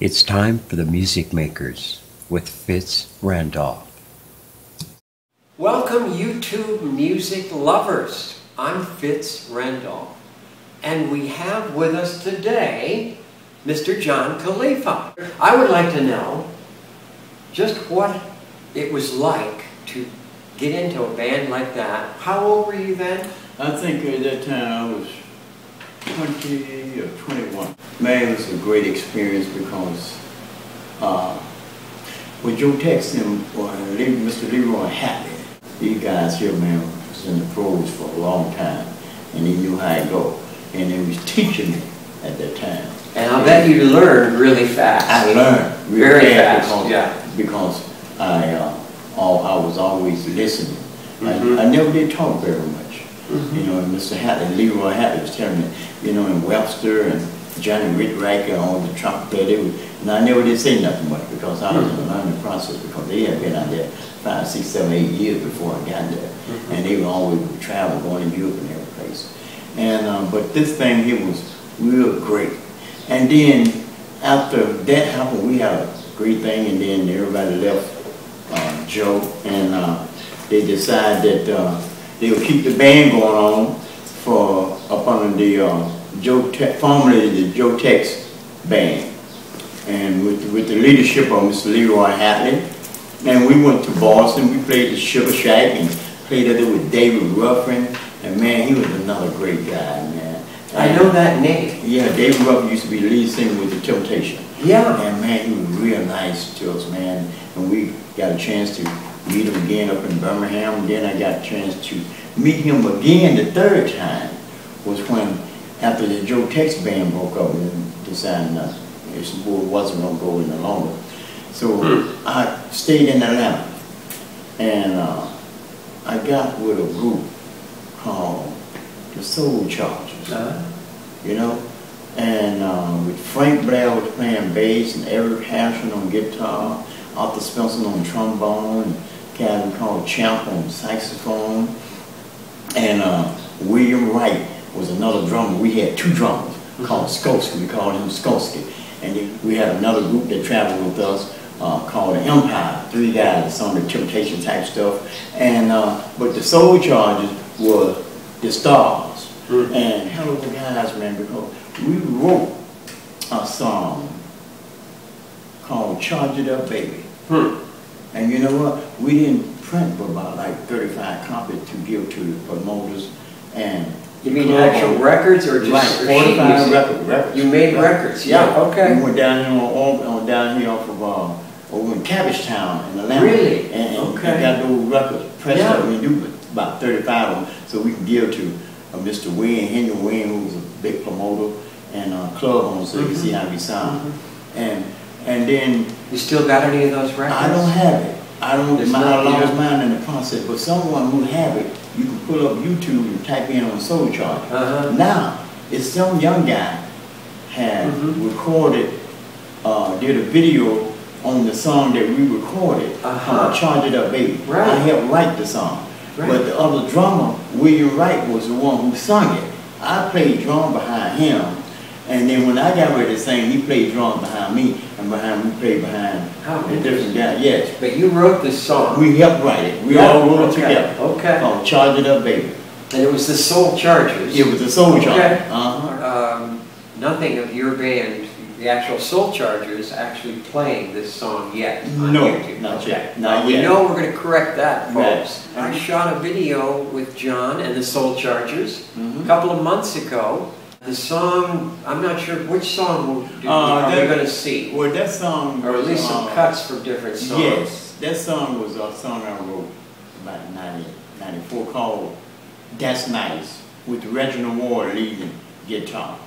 It's time for the Music Makers with Fitz Randolph. Welcome YouTube music lovers. I'm Fitz Randolph, and we have with us today Mr. John Khaleefa. I would like to know just what it was like to get into a band like that. How old were you then? I think at that time I was 20 or 21. Man, it was a great experience because with Joe Tex and Mr. LeRoy Hadley, these guys here, man, was in the pros for a long time, and they knew how to go, and they was teaching me at that time. And I'll bet you learned really fast. I learned very fast, because I was always listening. I never did talk very much. You know, and Mr. Hadley, LeRoy Hadley was telling me, you know, in Webster and Johnny Whitracker on the trumpet player, and I never did say nothing much because I was in the learning process, because they had been out there 5, 6, 7, 8 years before I got there, and they were always traveling, going to Europe and every place. And but this thing here was real great. And then after that happened, we had a great thing, and then everybody left Joe, and they decided that they would keep the band going on for up under the Joe Tex, formerly the Joe Tex band, and with the leadership of Mr. LeRoy Hadley. And we went to Boston. We played the Sugar Shack and played it with David Ruffin. And man, he was another great guy, man. I know that name. Yeah, David Ruffin used to be the lead singer with the Temptation. Yeah. And man, he was real nice to us, man. And we got a chance to meet him again up in Birmingham. And then I got a chance to meet him again the third time, was when, after the Joe Tex band broke up and decided it wasn't going to go any longer. So I stayed in Atlanta, and I got with a group called the Soul Chargers, you know, and with Frank Blair was playing bass, and Eric Harrison on guitar, Arthur Spencer on trombone, and Calvin called Champ on saxophone, and William Wright was another drummer. We had 2 drummers called Skolsky. We called him Skolsky. And then we had another group that traveled with us called the Empire. 3 guys on the Temptation type stuff. And but the Soul Chargers were the stars. And hell of the guys, man, because we wrote a song called Charge It Up Baby. And you know what? We didn't print but about like 35 copies to give to the promoters. And you mean actual records or just like 45 records? You made records, yeah. Okay. We went down here down here off of over in Cabbagetown in Atlanta. Really? And got those records pressed up. We do about 35 of them, so we can give to Mr. Wayne, Henry Wayne, who was a big promoter, and club owner, so you can see how we sound. And then you still got any of those records? I don't have it. I lost mine in the process, but someone who have it, you can pull up YouTube and type in on Soul Charger. Now, it's some young guy had recorded, did a video on the song that we recorded, called Charge It Up Baby. I helped write the song. But the other drummer, William Wright, was the one who sung it. I played drum behind him. And then when I got ready to sing, he played drums behind me, and we played behind the different guys. Yes. But you wrote this song. We helped write it. We all wrote it together. Okay. Called Charge It Up Baby. And it was the Soul Chargers. It was the Soul Chargers. Nothing of your band, the actual Soul Chargers, actually playing this song yet on No, YouTube. not yet. We know we're going to correct that, folks. I shot a video with John and the Soul Chargers a couple of months ago. The song, I'm not sure which song are we going to see. Well, that song, or at least some cuts from different songs. Yes, that song was a song I wrote about 94 called That's Nice, with Reginald Ward leading guitar.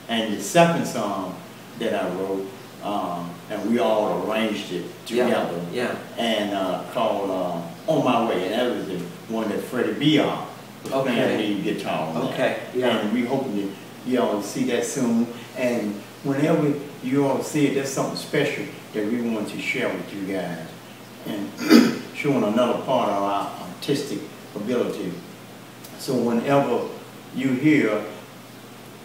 And the second song that I wrote, and we all arranged it together, and called On My Way, and that was the one that Freddie B.R. was playing lead guitar on. And we hoping that you all see that soon. And whenever you all see it, that's something special that we want to share with you guys, and showing another part of our artistic ability. So whenever you hear,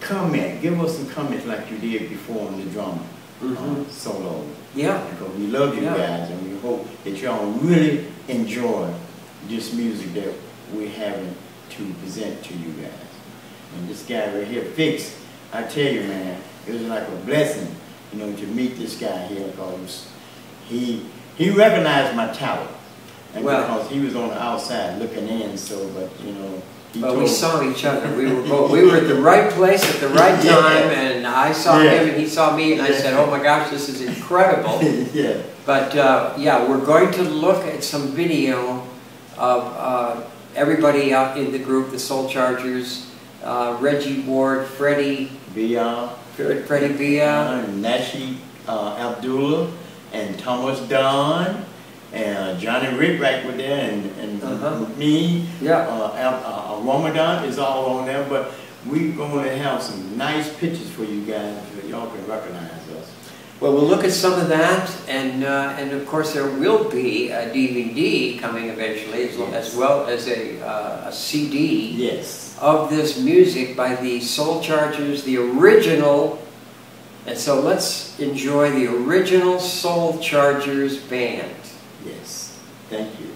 comment, give us some comments like you did before on the drama. solo. Yeah. Because we love you guys, and we hope that y'all really enjoy this music that we're having to present to you guys. And this guy right here, Fix, I tell you, man, it was like a blessing, you know, to meet this guy here, because he recognized my talent. And because he was on the outside looking in, so, but, you know, but we saw each other. We were at the right place at the right time, and I saw him and he saw me, and I said, "Oh my gosh, this is incredible!" But yeah, we're going to look at some video of everybody out in the group, the Soul Chargers, Reggie Ward, Freddie Villa, Nashi Abdullah, and Thomas Don. And Johnny Rick right with there, and me, Ramadan is all on there, but we're going to have some nice pictures for you guys so y'all can recognize us. Well, we'll look at some of that, and of course there will be a DVD coming eventually, as well as a CD of this music by the Soul Chargers, the original. And so let's enjoy the original Soul Chargers band. Yes, thank you.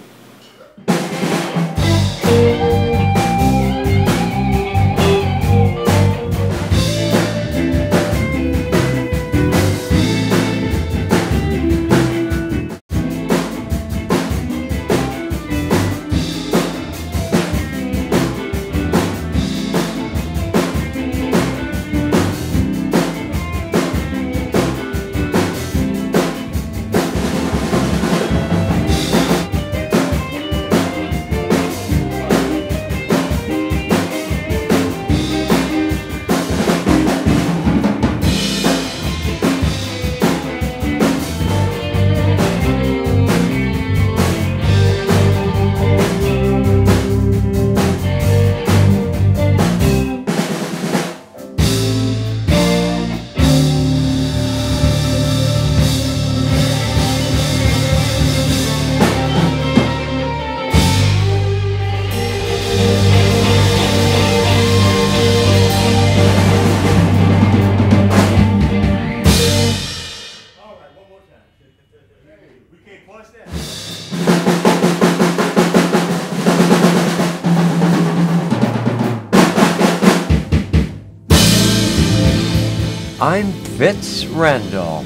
I'm Fitz Randolph.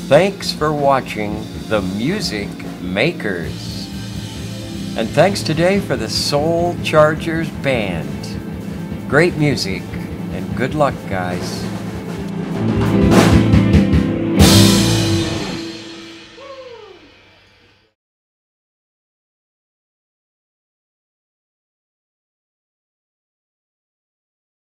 Thanks for watching The Music Makers. And thanks today for the Soul Chargers Band. Great music, and good luck, guys.